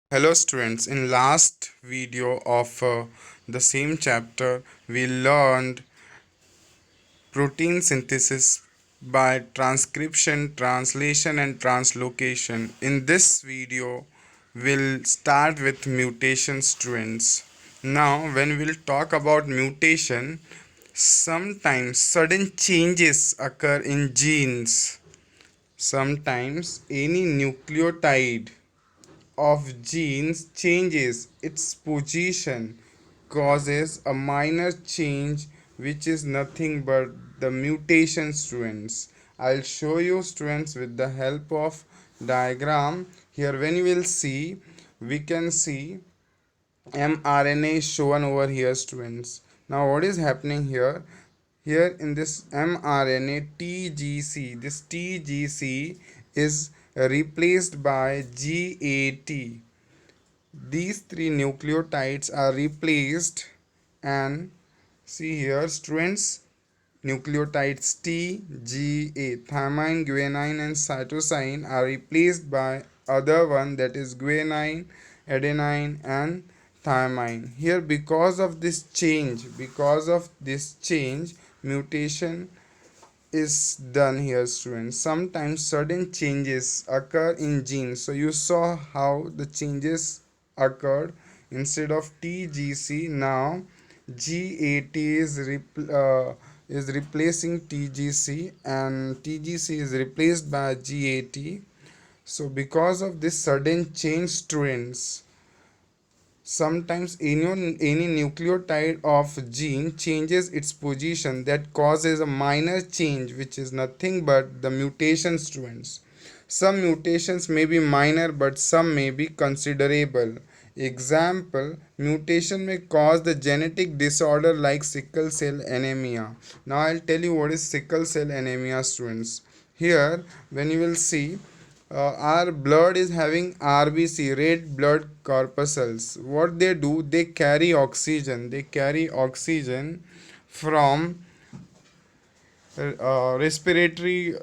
Hello students, in last video of the same chapter we learned protein synthesis by transcription, translation and translocation. In this video we'll start with mutation students. Now when we'll talk about mutation, sometimes sudden changes occur in genes. Sometimes any nucleotide of genes changes its position, causes a minor change which is nothing but the mutation students. I'll show you students with the help of diagram. Here when you will see, we can see mRNA is shown over here students. Now what is happening here? Here in this mRNA TGC, this TGC is replaced by GAT. These three nucleotides are replaced, and see here students, nucleotides T, G, A, thymine, guanine and cytosine are replaced by other one, that is guanine, adenine and thymine. Here because of this change, mutation is done here students. Sometimes sudden changes occur in genes. So you saw how the changes occurred. Instead of TGC, now GAT is replacing TGC, and TGC is replaced by GAT. So because of this sudden change students, sometimes any nucleotide of gene changes its position, that causes a minor change which is nothing but the mutation students. Some mutations may be minor but some may be considerable. Example, mutation may cause the genetic disorder like sickle cell anemia. Now I'll tell you what is sickle cell anemia students. Here when you will see, our blood is having RBC, red blood corpuscles. What they do, they carry oxygen. They carry oxygen from respiratory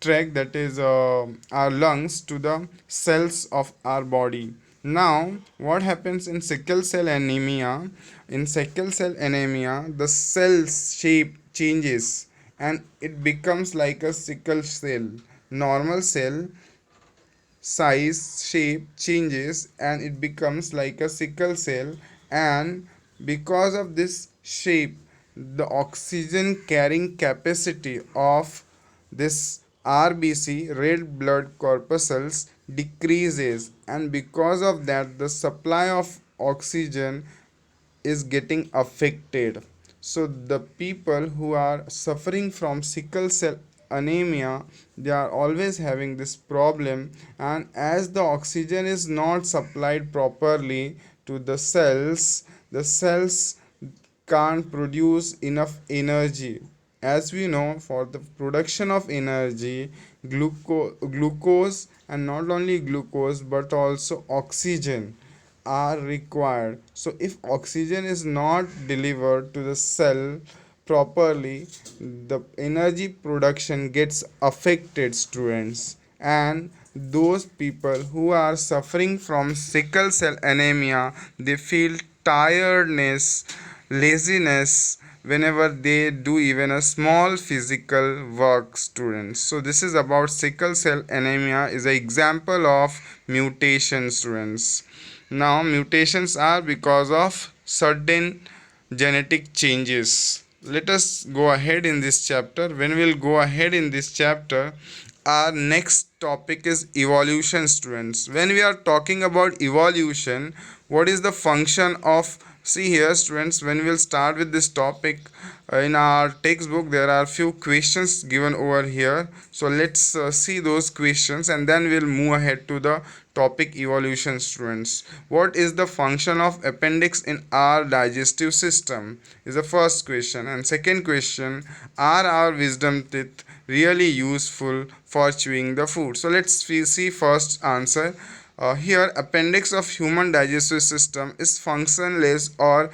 tract, that is our lungs, to the cells of our body. Now what happens in sickle cell anemia? In sickle cell anemia, the cell shape changes and it becomes like a sickle cell. Normal cell size shape changes and it becomes like a sickle cell, and because of this shape, the oxygen carrying capacity of this RBC, red blood corpuscles, decreases, and because of that the supply of oxygen is getting affected. So the people who are suffering from sickle cell anemia, they are always having this problem, and as the oxygen is not supplied properly to the cells can't produce enough energy. As we know, for the production of energy, glucose, and not only glucose but also oxygen are required. So if oxygen is not delivered to the cell properly, the energy production gets affected students, and those people who are suffering from sickle cell anemia, they feel tiredness, laziness whenever they do even a small physical work students. So this is about sickle cell anemia is an example of mutation students. Now mutations are because of certain genetic changes. Let us go ahead in this chapter. When we'll go ahead in this chapter, our next topic is evolution students. When we are talking about evolution, what is the function of, see here students, when we'll start with this topic, in our textbook there are few questions given over here. So let's see those questions and then we'll move ahead to the topic evolution students. What is the function of appendix in our digestive system is the first question. And second question, are our wisdom teeth really useful for chewing the food? So let's see first answer. Here appendix of human digestive system is functionless or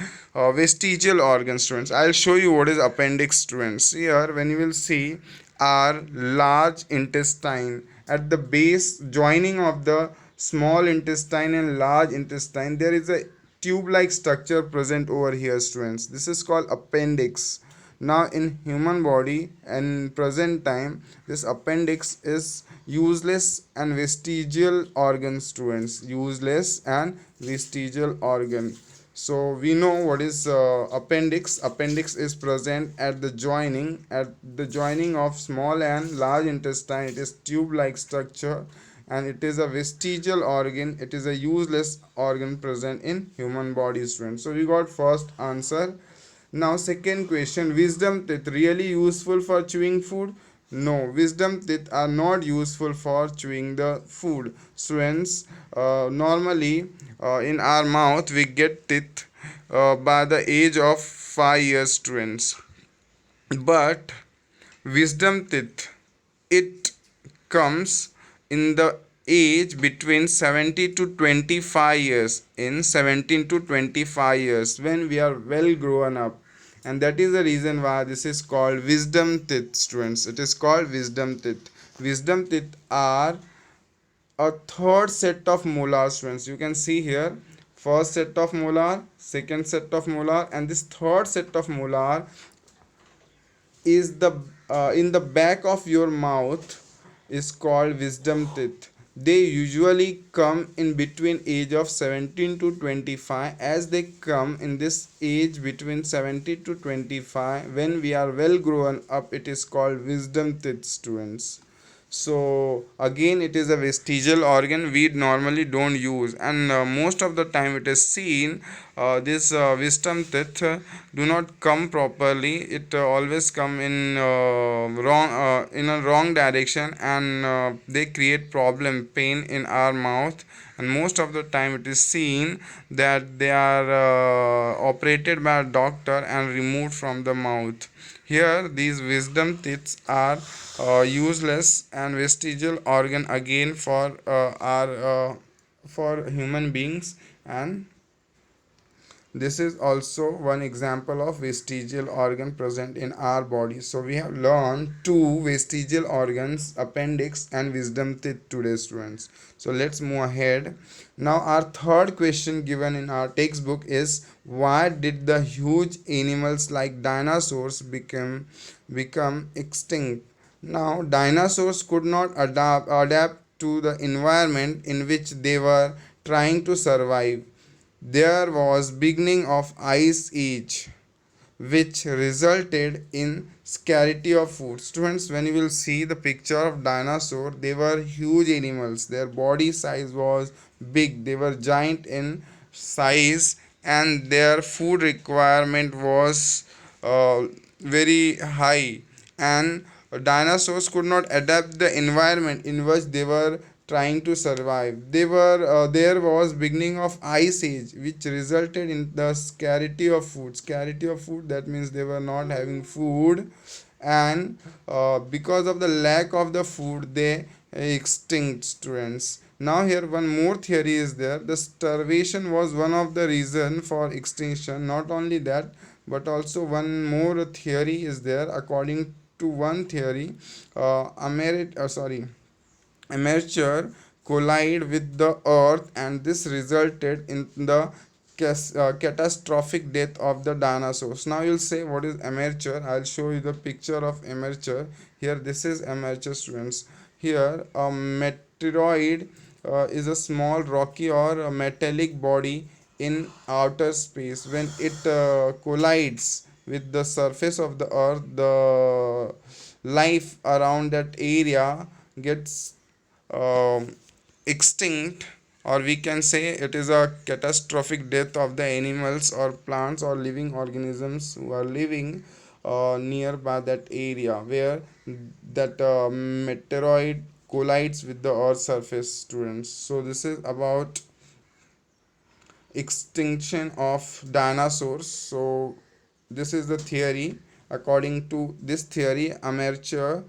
vestigial organ students. I'll show you what is appendix students. Here when you will see our large intestine at the base joining of the small intestine and large intestine, there is a tube like structure present over here, students. This is called appendix. Now in human body and present time, this appendix is useless and vestigial organ, students. Useless and vestigial organ. So we know what is appendix. Appendix is present at the joining of small and large intestine. It is tube like structure and it is a vestigial organ. It is a useless organ present in human body, students. So we got first answer. Now second question, wisdom teeth really useful for chewing food? No, wisdom teeth are not useful for chewing the food. Students, normally in our mouth we get teeth by the age of 5 years, students. But wisdom teeth, it comes in the age between 70 to 25 years, in 17 to 25 years, when we are well grown up, and that is the reason why this is called wisdom teeth, students. It is called wisdom teeth. Wisdom teeth are a third set of molar, students. You can see here, first set of molar, second set of molar, and this third set of molar is the in the back of your mouth, is called wisdom teeth. They usually come in between age of 17 to 25. As they come in this age between 70 to 25, when we are well grown up, it is called wisdom teeth, students. So again, it is a vestigial organ we normally don't use, and most of the time it is seen this wisdom teeth do not come properly. It always come in a wrong direction, and they create problem, pain in our mouth. And most of the time it is seen that they are operated by a doctor and removed from the mouth. Here these wisdom teeth are useless and vestigial organ again for human beings, and this is also one example of vestigial organ present in our body. So we have learned two vestigial organs, appendix and wisdom teeth today, students. So let's move ahead. Now our third question given in our textbook is, why did the huge animals like dinosaurs become extinct? Now dinosaurs could not adapt to the environment in which they were trying to survive. There was beginning of ice age, which resulted in scarcity of food. Students, when you will see the picture of dinosaur, they were huge animals. Their body size was big. They were giant in size, and their food requirement was very high. And dinosaurs could not adapt the environment in which they were trying to survive. There was beginning of ice age, which resulted in the scarcity of food. Scarcity of food, that means they were not having food, and because of the lack of the food, they extinct, students. Now here one more theory is there. The starvation was one of the reason for extinction. Not only that, but also one more theory is there. According to one theory, amateur collide with the earth, and this resulted in the catastrophic death of the dinosaurs. Now you'll say, what is amateur? I'll show you the picture of amateur. Here this is amateur, students. Here a meteoroid is a small rocky or a metallic body in outer space. When it collides with the surface of the earth, the life around that area gets um extinct, or we can say it is a catastrophic death of the animals or plants or living organisms who are living nearby that area where that meteoroid collides with the earth's surface, students. So this is about extinction of dinosaurs. So this is the theory. According to this theory, amateur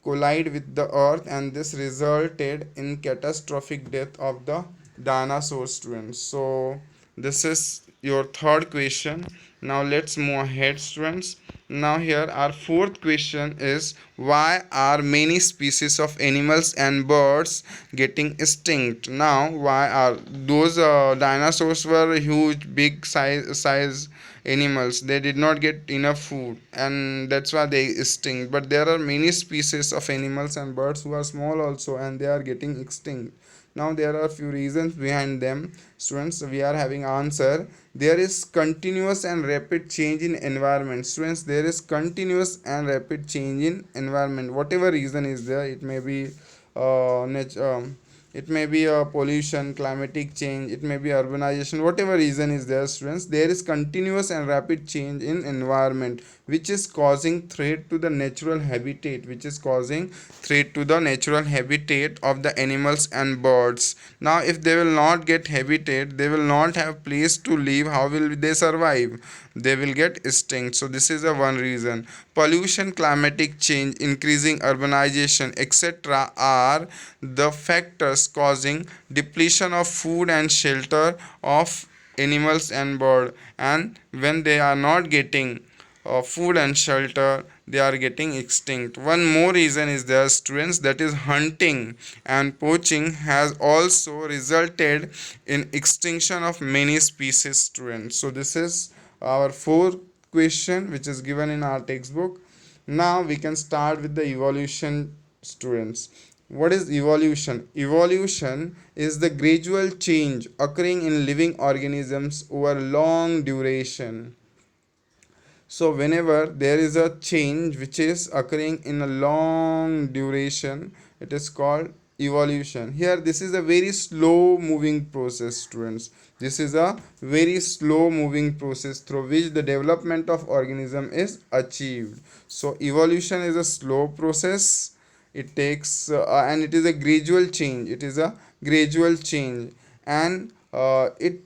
collide with the earth, and this resulted in catastrophic death of the dinosaur, students. So this is your third question. Now let's move ahead, students. Now here our fourth question is, why are many species of animals and birds getting extinct? Now why are those dinosaurs were huge big size animals, they did not get enough food and that's why they extinct, but there are many species of animals and birds who are small also and they are getting extinct. Now there are few reasons behind them, students. We are having answer. There is continuous and rapid change in environment, students. There is continuous and rapid change in environment. Whatever reason is there, it may be it may be a pollution, climatic change, it may be urbanization, whatever reason is there, students, there is continuous and rapid change in environment which is causing threat to the natural habitat, which is causing threat to the natural habitat of the animals and birds. Now if they will not get habitat, they will not have place to live, how will they survive? They will get extinct. So this is the one reason. Pollution, climatic change, increasing urbanization, etc. are the factors causing depletion of food and shelter of animals and bird, and when they are not getting food and shelter, they are getting extinct. One more reason is there, students, that is hunting and poaching has also resulted in extinction of many species, students. So this is our fourth question which is given in our textbook. Now we can start with the evolution, students. What is evolution? Evolution is the gradual change occurring in living organisms over long duration. So whenever there is a change which is occurring in a long duration, it is called evolution. Here this is a very slow moving process, students. This is a very slow moving process through which the development of organism is achieved. So evolution is a slow process. It takes and it is a gradual change. It is a gradual change, and it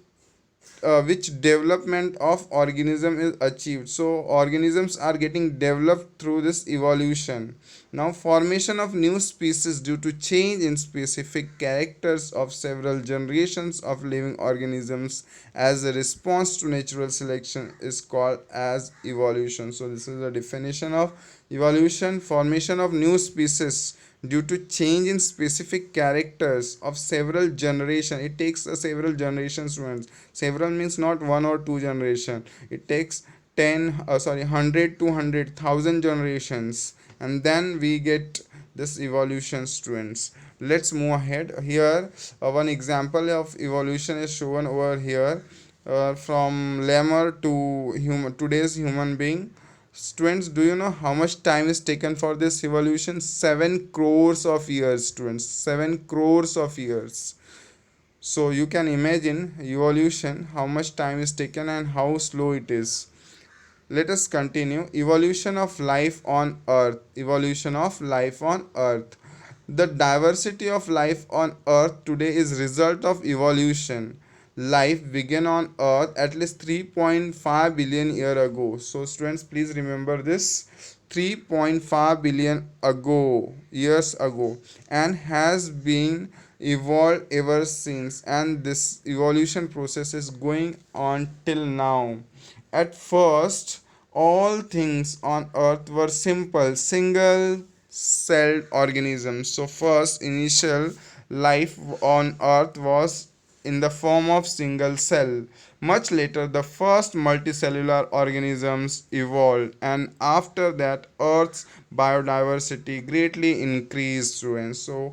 which development of organism is achieved. So organisms are getting developed through this evolution. Now formation of new species due to change in specific characters of several generations of living organisms as a response to natural selection is called as evolution. So this is a definition of evolution: formation of new species due to change in specific characters of several generations. It takes several generations to end. Several means not one or two generation, it takes 100 200,000 generations, and then we get this evolution, students. Let's move ahead. Here one example of evolution is shown over here, from lemur to today's human being. Students, do you know how much time is taken for this evolution? 7 crores of years, students. 7 crores of years. So you can imagine evolution, how much time is taken and how slow it is. Let us continue. Evolution of life on earth. Evolution of life on earth. The diversity of life on earth today is result of evolution. Life began on earth at least 3.5 billion years ago. So students, please remember this: 3.5 billion ago, years ago, and has been evolved ever since, and this evolution process is going on till now. At first, all things on earth were simple, single celled organisms. So, first initial life on earth was in the form of single cell. Much later, the first multicellular organisms evolved, and after that, Earth's biodiversity greatly increased. And so,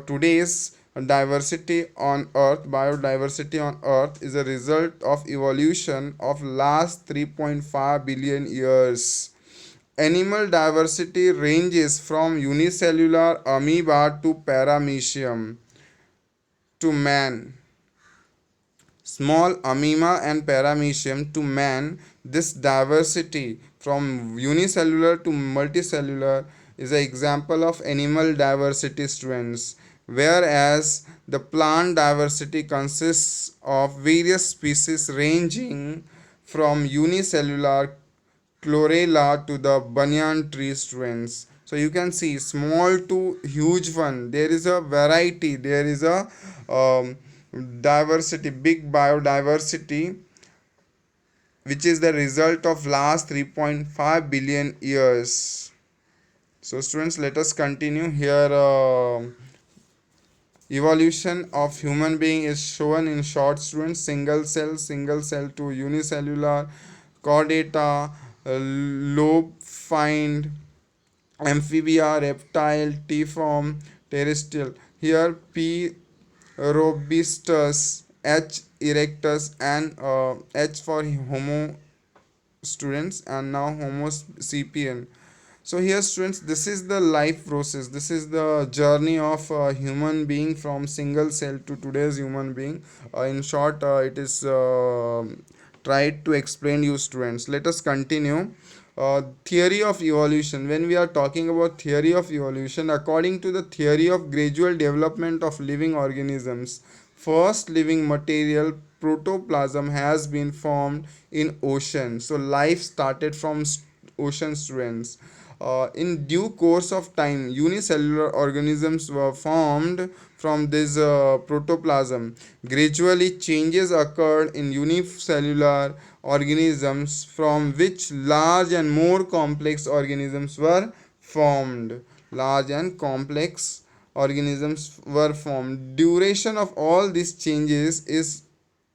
today's biodiversity on earth is a result of evolution of last 3.5 billion years. Animal diversity ranges from unicellular amoeba to paramecium to man, small amoeba and paramecium to man. This diversity from unicellular to multicellular is an example of animal diversity, students. Whereas the plant diversity consists of various species ranging from unicellular chlorella to the banyan tree strains. So you can see small to huge one. There is a variety. There is a diversity, big biodiversity which is the result of last 3.5 billion years. So students, let us continue here. Evolution of human being is shown in short, students. Single cell to unicellular, chordata, lobe find, amphibia, reptile, T-form, terrestrial. Here P robustus, H erectus, and H for Homo students, and now Homo sapien. So here students, this is the life process, this is the journey of a human being from single cell to today's human being. In short, it is tried to explain you students. Let us continue. Theory of evolution. When we are talking about theory of evolution, according to the theory of gradual development of living organisms, first living material protoplasm has been formed in ocean. So life started from ocean students. In due course of time, unicellular organisms were formed from this protoplasm. Gradually, changes occurred in unicellular organisms, from which large and more complex organisms were formed. Large and complex organisms were formed. Duration of all these changes is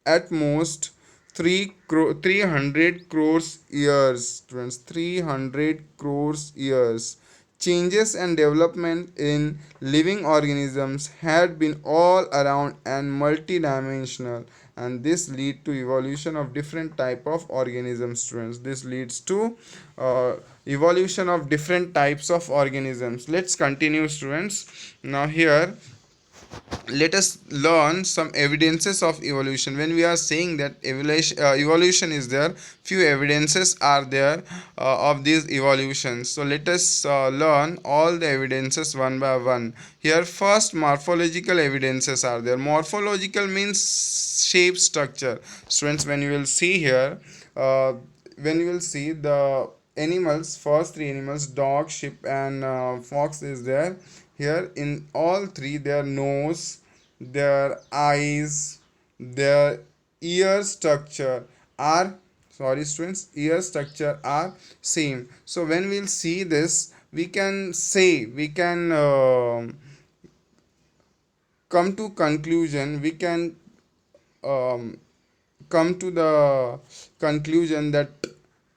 at most 300 crores years, students. 300 crores years. Changes and development in living organisms had been all around and multidimensional, and this lead to evolution of different type of organisms, students. This leads to evolution of different types of organisms. Let's continue, students. Now here, let us learn some evidences of evolution. When we are saying that evolution is there, few evidences are there of these evolutions. So let us learn all the evidences one by one. Here first, morphological evidences are there. Morphological means shape, structure. Students, when you will see here, uh, when you will see the animals, first three animals, dog, sheep, and fox is there. Here in all three, their nose, their eyes, their ear structure are, sorry students, ear structure are same. So when we'll see this, we can say, we can come to conclusion, we can um, come to the conclusion that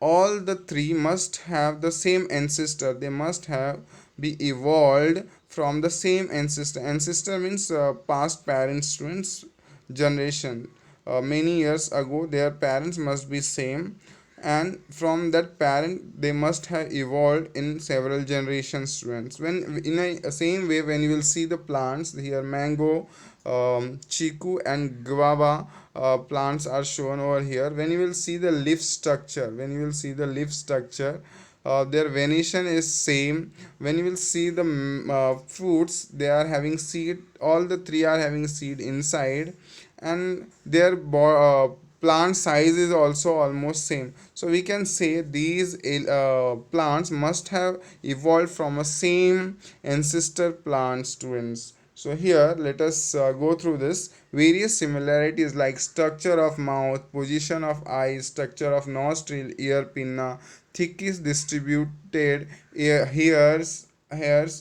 all the three must have the same ancestor. They must have be evolved from the same ancestor. Ancestor means past parents, students, generation. Many years ago their parents must be same, and from that parent they must have evolved in several generations, students. When in a same way, when you will see the plants here, mango, chiku, and guava plants are shown over here. When you will see the leaf structure, when you will see the leaf structure, their venation is same. When you will see the fruits, they are having seed, all the three are having seed inside, and their plant size is also almost same. So we can say these plants must have evolved from a same ancestor plant, students. So here let us go through this. Various similarities like structure of mouth, position of eyes, structure of nostril, ear pinna, thickest distributed hairs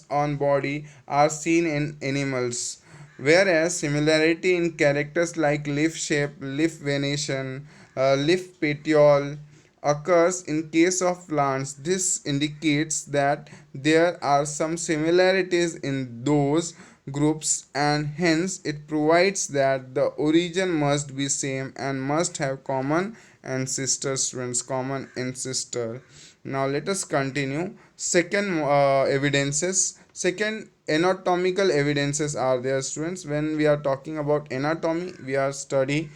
on body are seen in animals, whereas similarity in characters like leaf shape, leaf venation, leaf petiole occurs in case of plants. This indicates that there are some similarities in those groups, and hence it provides that the origin must be same and must have common ancestors, students, common ancestor. Now let us continue. Second, evidences. Second, anatomical evidences are there, students. When we are talking about anatomy, we are studying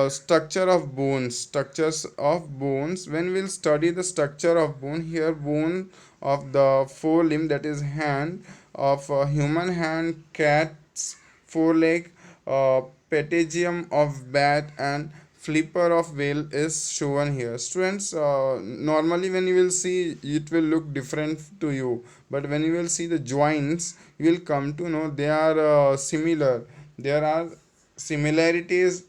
structure of bones, structures of bones. When we'll study the structure of bone, here bone of the forelimb, that is hand of human hand, cat's foreleg, patagium of bat, and flipper of whale is shown here, students. Normally when you will see, it will look different to you, but when you will see the joints, you will come to know they are similar. There are similarities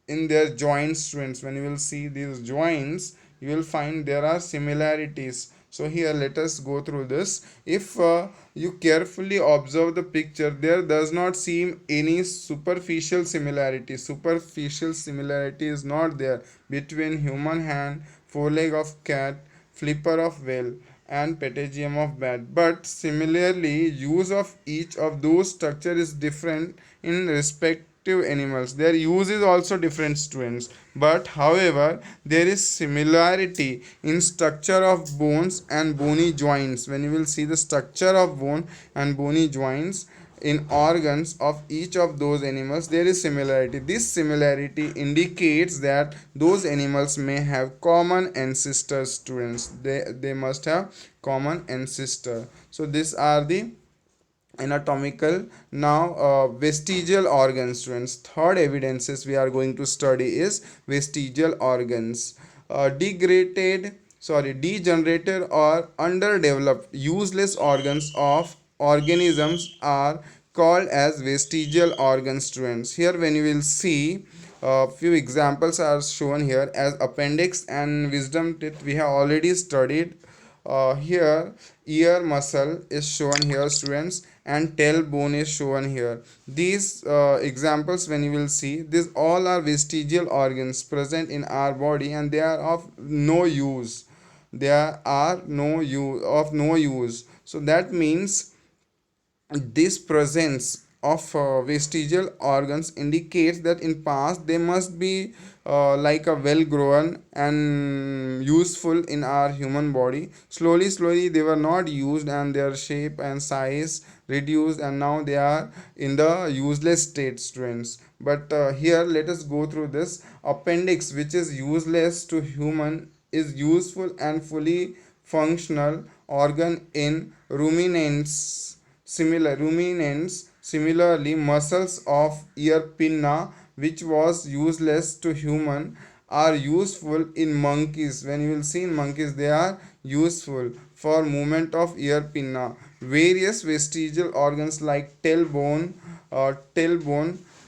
in their joints, students. When you will see these joints, you will find there are similarities. So here let us go through this. If you carefully observe the picture, there does not seem any superficial similarity is not there between human hand, foreleg of cat, flipper of whale, and patagium of bat. But similarly, use of each of those structure is different in respective animals. Their use is also different, students. But however, there is similarity in structure of bones and bony joints. When you will see the structure of bone and bony joints in organs of each of those animals, there is similarity. This similarity indicates that those animals may have common ancestors, students. They must have common ancestor. So these are the anatomical. Now vestigial organs, students. Third evidences we are going to study is vestigial organs. Degenerated or underdeveloped useless organs of organisms are called as vestigial organs, students. Here when you will see few examples are shown here as appendix and wisdom teeth, we have already studied. Here ear muscle is shown here, students, and tailbone is shown here. These examples, when you will see, these all are vestigial organs present in our body, and they are of no use. They are no use. So that means this presence of vestigial organs indicates that in past they must be like a well grown and useful in our human body. Slowly they were not used, and their shape and size reduced, and now they are in the useless state, students. But here let us go through this. Appendix, which is useless to human, is useful and fully functional organ in ruminants. Similarly, muscles of ear pinna, which was useless to human, are useful in monkeys. When you will see in monkeys, they are useful for movement of ear pinna. Various vestigial organs like tailbone,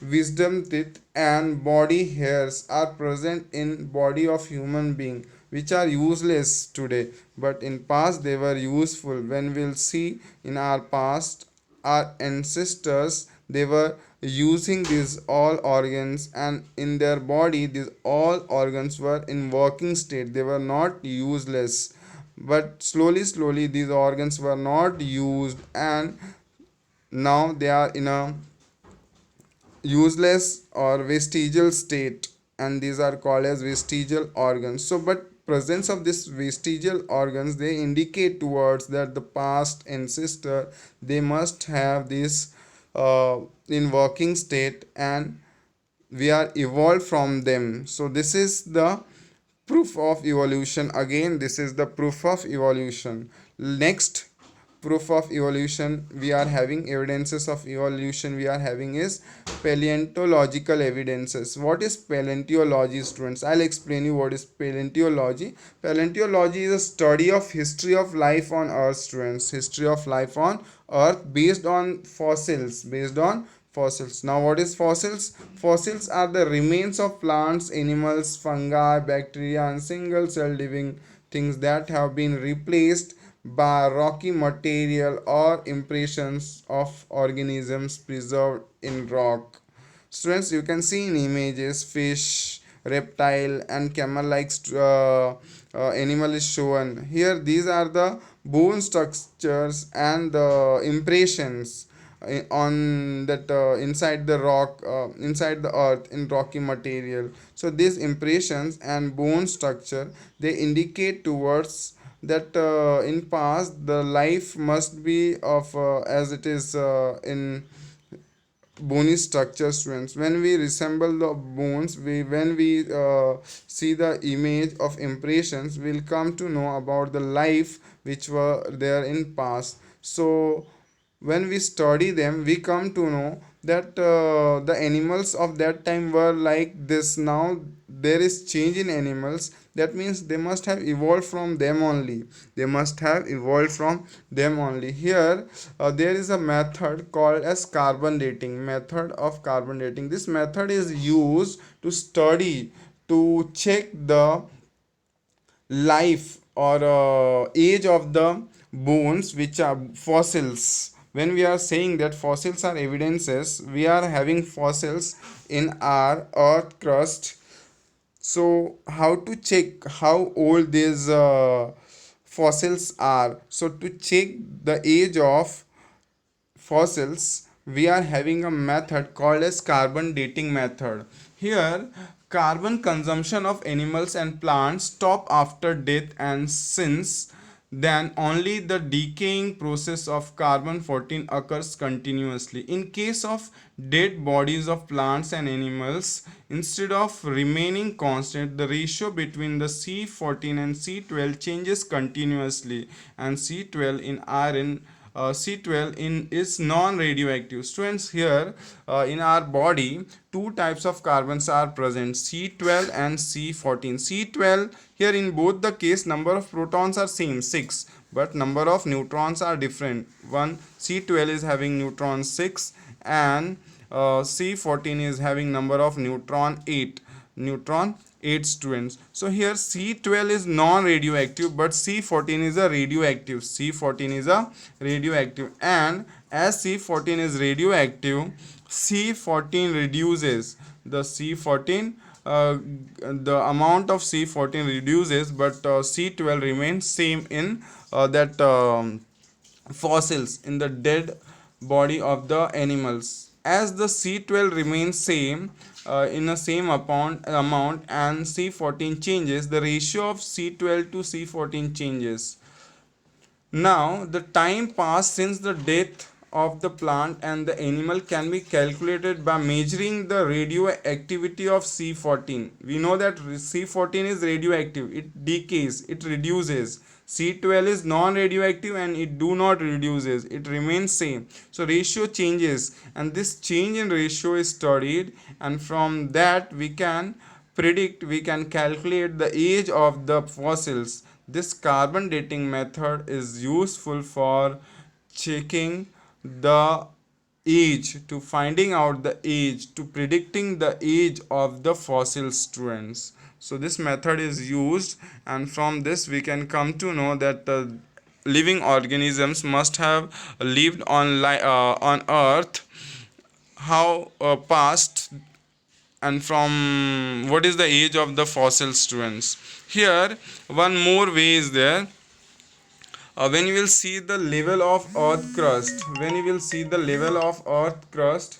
wisdom teeth, and body hairs are present in body of human being, which are useless today, but in past they were useful. When we'll see in our past, our ancestors, they were using these all organs, and in their body these all organs were in working state. They were not useless, but slowly these organs were not used, and now they are in a useless or vestigial state, and these are called as vestigial organs. So but presence of this vestigial organs, they indicate towards that the past ancestor, they must have this in working state, and we are evolved from them. So this is the proof of evolution. Again, this is the proof of evolution. Next proof of evolution we are having, evidences of evolution we are having, is paleontological evidences. What is paleontology, students? I'll explain you what is paleontology. Paleontology is a study of history of life on earth, students. History of life on earth based on fossils. Now what is fossils? Fossils are the remains of plants, animals, fungi, bacteria, and single cell living things that have been replaced by rocky material or impressions of organisms preserved in rock. Students, you can see in images fish, reptile, and camel-like animal is shown here. These are the bone structures and the impressions on that inside the rock, inside the earth in rocky material. So these impressions and bone structure, they indicate towards that in past the life must be of as it is in bony structure, students. When we resemble the bones, when we see the image of impressions, we'll come to know about the life which were there in past. So when we study them, we come to know that the animals of that time were like this. Now there is change in animals. that means they must have evolved from them only. They must have evolved from them only. Here there is a method called as carbon dating, method of carbon dating. This method is used to study, to check the life or age of the bones which are fossils. When we are saying that fossils are evidences, we are having fossils in our earth crust. So how to check how old these fossils are? So to check the age of fossils, we are having a method called as carbon dating method. Here carbon consumption of animals and plants stop after death, and since then only the decaying process of carbon 14 occurs continuously. In case of dead bodies of plants and animals, instead of remaining constant, the ratio between the C14 and C12 changes continuously, and C12 in iron, C12 in is non-radioactive. Students, here in our body two types of carbons are present, C12 and C14. C12, here in both the case number of protons are same 6, but number of neutrons are different. One C12 is having neutron 6 and C14 is having number of neutron 8. Neutron 8 students. So here C12 is non-radioactive, but C14 is a radioactive. C14 is a radioactive, and as C14 is radioactive, C14 reduces. The C14 the amount of C14 reduces, but C12 remains same in that fossils, in the dead body of the animals. As the C12 remains same in the same amount and C14 changes, the ratio of C12 to C14 changes. Now, the time passed since the death of the plant and the animal can be calculated by measuring the radioactivity of C14. We know that C14 is radioactive, it decays, it reduces. C12 is non-radioactive and it do not reduces, it remains same. So ratio changes, and this change in ratio is studied, and from that we can predict, we can calculate the age of the fossils. This carbon dating method is useful for checking the age, to finding out the age, to predicting the age of the fossil students. So this method is used, and from this we can come to know that living organisms must have lived on earth how past, and from what is the age of the fossil students. Here one more way is there. When you will see the level of earth crust, when you will see the level of earth crust,